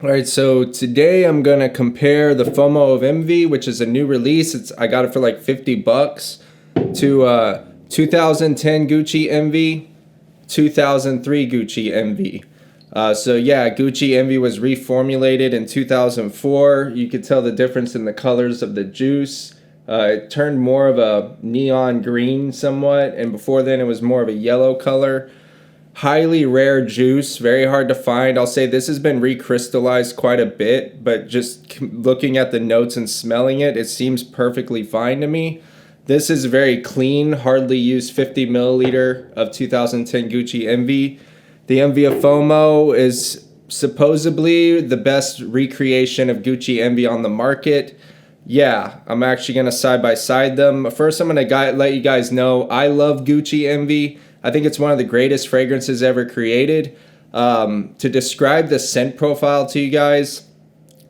All right, so today I'm gonna compare the FOMO of Envy, which is a new release. I got it for like $50 to 2010 Gucci Envy, 2003 Gucci Envy. So yeah, Gucci Envy was reformulated in 2004. You could tell the difference in the colors of the juice. It turned more of a neon green somewhat, and before then it was more of a yellow color. Highly rare juice, very hard to find. I'll say this has been recrystallized quite a bit, but just looking at the notes and smelling it, it seems perfectly fine to me. This is very clean, hardly used 50 milliliter of 2010 Gucci Envy. The Envy of FOMO is supposedly the best recreation of Gucci Envy on the market. Yeah, I'm actually going to side by side them. First, I'm going to let you guys know I love Gucci Envy. I think it's one of the greatest fragrances ever created. To describe the scent profile to you guys,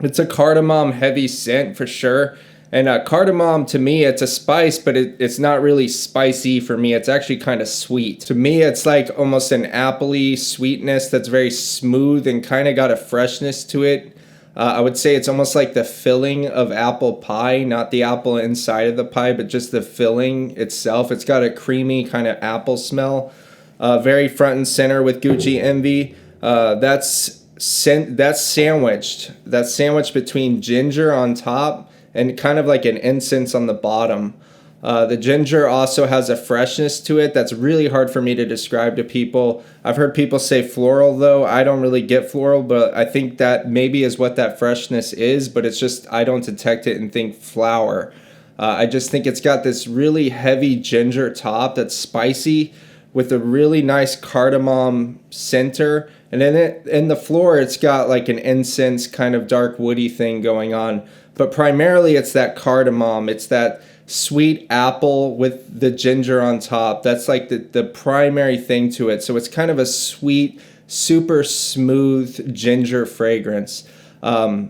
it's a cardamom heavy scent for sure. And cardamom, to me, it's a spice, but it's not really spicy for me. It's actually kind of sweet. To me, it's like almost an appley sweetness that's very smooth and kind of got a freshness to it. I would say it's almost like the filling of apple pie, not the apple inside of the pie, but just the filling itself. It's got a creamy kind of apple smell. Very front and center with Gucci Envy. That's sandwiched. That's sandwiched between ginger on top and kind of like an incense on the bottom. The ginger also has a freshness to it that's really hard for me to describe to people. I've heard people say floral though. I don't really get floral, but I think that maybe is what that freshness is, but it's just I don't detect it and think flower. I just think it's got this really heavy ginger top that's spicy with a really nice cardamom center. And then in the floor, it's got like an incense kind of dark woody thing going on. But primarily it's that cardamom. It's that sweet apple with the ginger on top. That's like the primary thing to it. So it's kind of a sweet, super smooth ginger fragrance. I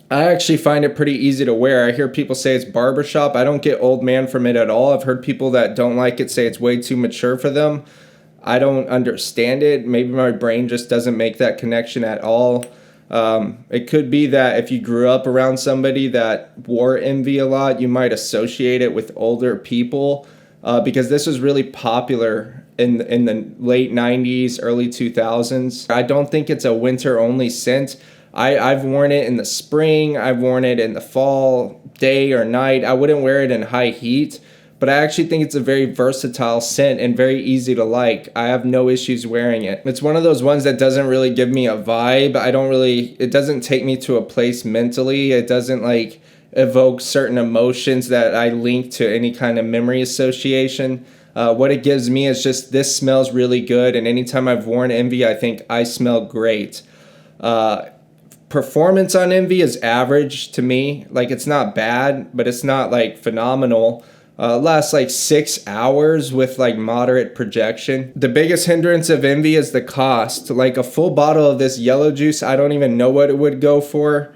actually find it pretty easy to wear. I hear people say it's barbershop. I don't get old man from it at all. I've heard people that don't like it say it's way too mature for them. I don't understand it. Maybe my brain just doesn't make that connection at all. It could be that if you grew up around somebody that wore Envy a lot, you might associate it with older people because this was really popular in the late 90s, early 2000s. I don't think it's a winter-only scent. I've worn it in the spring. I've worn it in the fall, day or night. I wouldn't wear it in high heat, but I actually think it's a very versatile scent and very easy to like. I have no issues wearing it. It's one of those ones that doesn't really give me a vibe. It doesn't take me to a place mentally. It doesn't like evoke certain emotions that I link to any kind of memory association. What it gives me is just this smells really good, and anytime I've worn Envy, I think I smell great. Performance on Envy is average to me. Like it's not bad, but it's not like phenomenal. Lasts like 6 hours with like moderate projection. The biggest hindrance of Envy is the cost. Like a full bottle of this yellow juice, I don't even know what it would go for.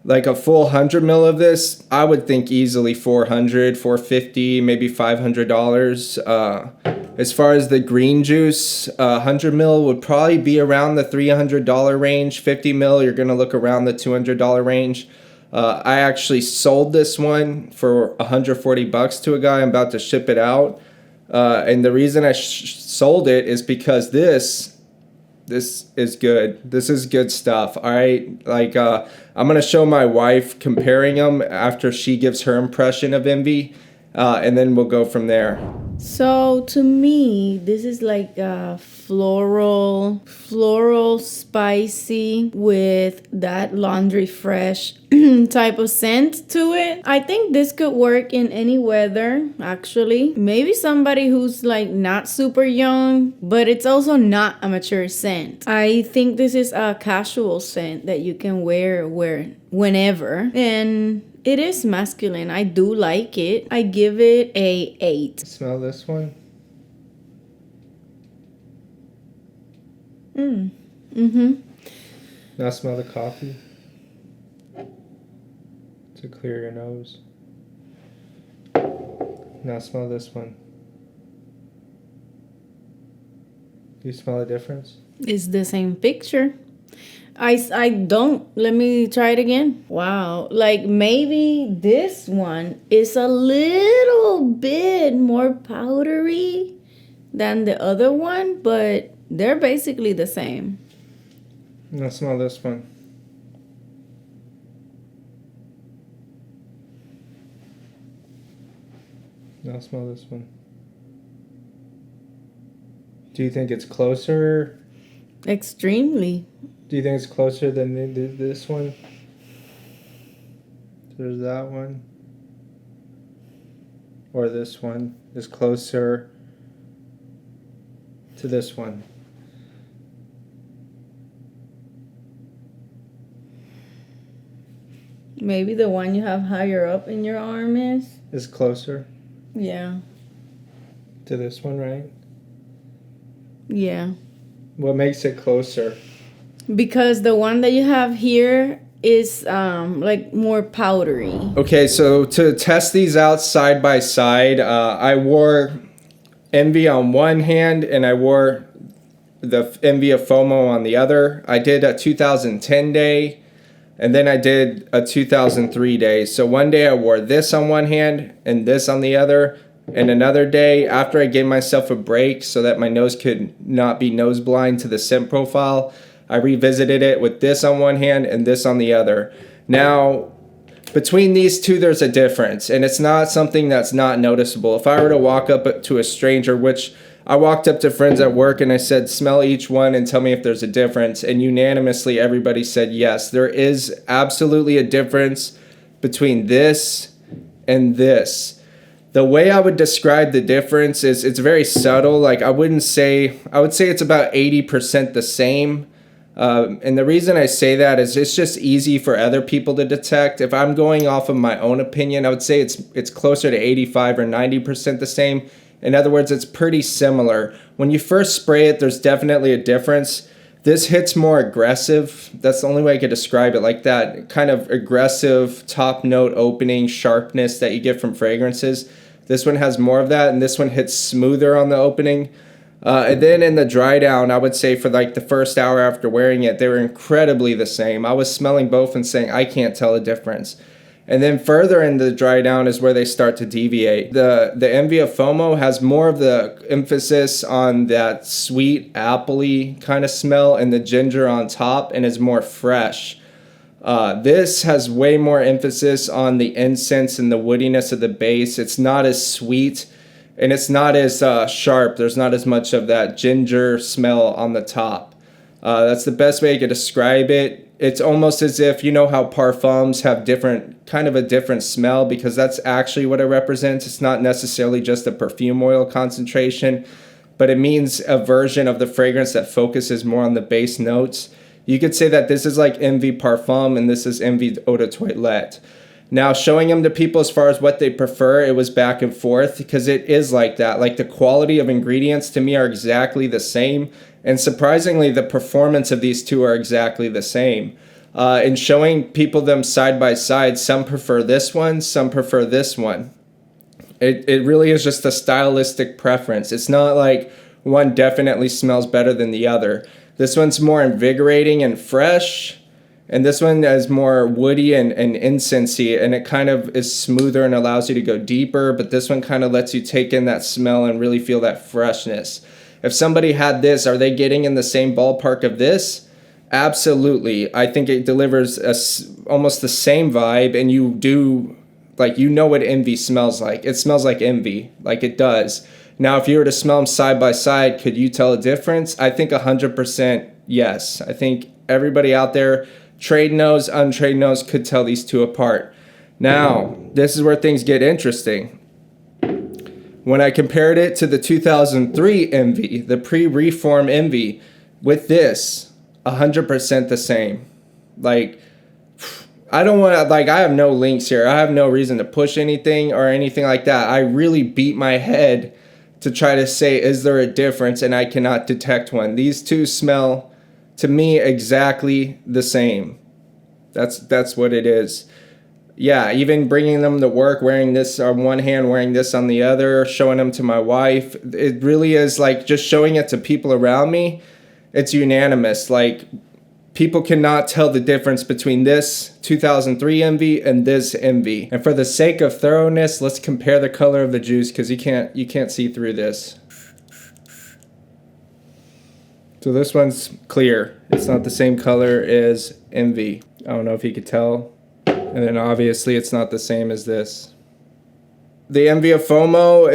Like a full 100 ml of this, I would think easily 400, 450, maybe $500. As far as the green juice, 100 ml would probably be around the $300 range. 50 ml, you're gonna look around the $200 range. I actually sold this one for $140 to a guy. I'm about to ship it out. And the reason I sold it is because this is good. This is good stuff. All right. Like, I'm going to show my wife comparing them after she gives her impression of Envy. And then we'll go from there. So to me, this is like a floral, spicy with that laundry fresh type of scent to it. I think this could work in any weather, actually. Maybe somebody who's like not super young, but it's also not a mature scent. I think this is a casual scent that you can wear whenever. And it is masculine. I do like it. I give it a 8. Smell this one. Now smell the coffee to clear your nose. Now smell this one. Do you smell a difference? It's the same picture. I don't. Let me try it again. Wow. Like maybe this one is a little bit more powdery than the other one, but they're basically the same. Now smell this one. Now smell this one. Do you think it's closer? Extremely. Do you think it's closer than this one? There's that one. Or this one is closer to this one. Maybe the one you have higher up in your arm Is closer Yeah. to this one, right? Yeah. What makes it closer? Because the one that you have here is like more powdery. Okay, so to test these out side by side, I wore Envy on one hand and I wore the Envy of FOMO on the other. I did a 2010 day and then I did a 2003 day. So one day I wore this on one hand and this on the other. And another day, after I gave myself a break so that my nose could not be nose blind to the scent profile, I revisited it with this on one hand and this on the other. Now, between these two, there's a difference, and it's not something that's not noticeable. If I were to walk up to a stranger, which I walked up to friends at work and I said, smell each one and tell me if there's a difference, and unanimously everybody said yes. There is absolutely a difference between this and this. The way I would describe the difference is it's very subtle. Like I would say it's about 80% the same. And the reason I say that is it's just easy for other people to detect. If I'm going off of my own opinion, I would say it's closer to 85 or 90% the same. In other words, it's pretty similar. When you first spray it, there's definitely a difference. This hits more aggressive. That's the only way I could describe it, like that kind of aggressive top note opening sharpness that you get from fragrances. This one has more of that, and this one hits smoother on the opening. And then in the dry down, I would say for like the first hour after wearing it, they were incredibly the same. I was smelling both and saying, I can't tell a difference. And then further in the dry down is where they start to deviate. The Envy of FOMO has more of the emphasis on that sweet, appley kind of smell and the ginger on top, and is more fresh. This has way more emphasis on the incense and the woodiness of the base. It's not as sweet and it's not as sharp. There's not as much of that ginger smell on the top. That's the best way I could describe it. It's almost as if, you know how parfums have kind of a different smell, because that's actually what it represents. It's not necessarily just a perfume oil concentration, but it means a version of the fragrance that focuses more on the base notes. You could say that this is like Envy Parfum and this is Envy Eau de Toilette. Now, showing them to people as far as what they prefer, it was back and forth, because it is like that. Like the quality of ingredients to me are exactly the same. And surprisingly, the performance of these two are exactly the same. In showing people them side by side, some prefer this one, some prefer this one. It really is just a stylistic preference. It's not like one definitely smells better than the other. This one's more invigorating and fresh, and this one is more woody and incensey, and it kind of is smoother and allows you to go deeper, but this one kind of lets you take in that smell and really feel that freshness. If somebody had this, are they getting in the same ballpark of this? Absolutely. I think it delivers almost the same vibe, and you know what Envy smells like. It smells like Envy, like it does. Now, if you were to smell them side by side, could you tell a difference? I think 100% yes. I think everybody out there, trade nose, untrade nose, could tell these two apart. Now, this is where things get interesting. When I compared it to the 2003 Envy, the pre-reform Envy, with this, 100% the same. Like, I don't want to, like, I have no links here. I have no reason to push anything or anything like that. I really beat my head to try to say, is there a difference? And I cannot detect one. These two smell, to me, exactly the same. That's what it is. Yeah, even bringing them to work, wearing this on one hand, wearing this on the other, showing them to my wife. It really is like just showing it to people around me. It's unanimous. Like, People cannot tell the difference between this 2003 Envy and this Envy. And for the sake of thoroughness, let's compare the color of the juice because you can't see through this. So this one's clear. It's not the same color as Envy. I don't know if you could tell. And then obviously it's not the same as this. The Envy of FOMO,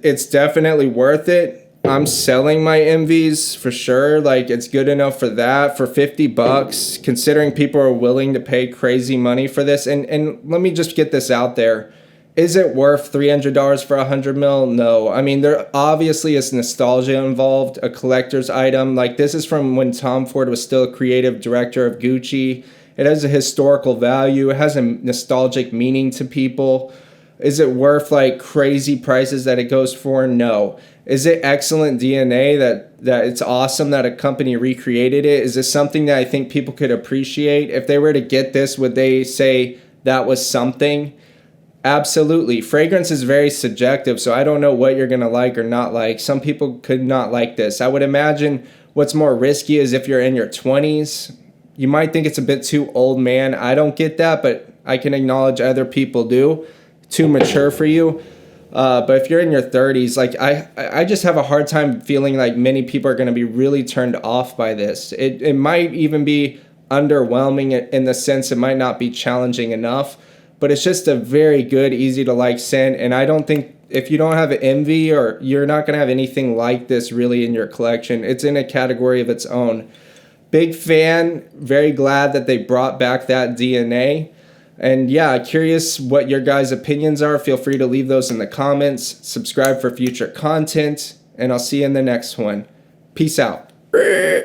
it's definitely worth it. I'm selling my Envies for sure. Like, it's good enough for that. For 50 bucks, considering people are willing to pay crazy money for this. And let me just get this out there. Is it worth $300 for 100 mil? No. I mean, there obviously is nostalgia involved, a collector's item. Like, this is from when Tom Ford was still a creative director of Gucci. It has a historical value. It has a nostalgic meaning to people. Is it worth like crazy prices that it goes for? No. Is it excellent DNA that it's awesome that a company recreated it? Is this something that I think people could appreciate? If they were to get this, would they say that was something? Absolutely. Fragrance is very subjective, so I don't know what you're going to like or not like. Some people could not like this. I would imagine what's more risky is if you're in your 20s. You might think it's a bit too old man. I don't get that, but I can acknowledge other people do. Too mature for you. But if you're in your 30s, like I just have a hard time feeling like many people are going to be really turned off by this. It might even be underwhelming in the sense it might not be challenging enough, but it's just a very good, easy to like scent. And I don't think if you don't have Envy, or you're not going to have anything like this really in your collection. It's in a category of its own. Big fan, very glad that they brought back that DNA. And yeah, curious what your guys' opinions are. Feel free to leave those in the comments. Subscribe for future content. And I'll see you in the next one. Peace out.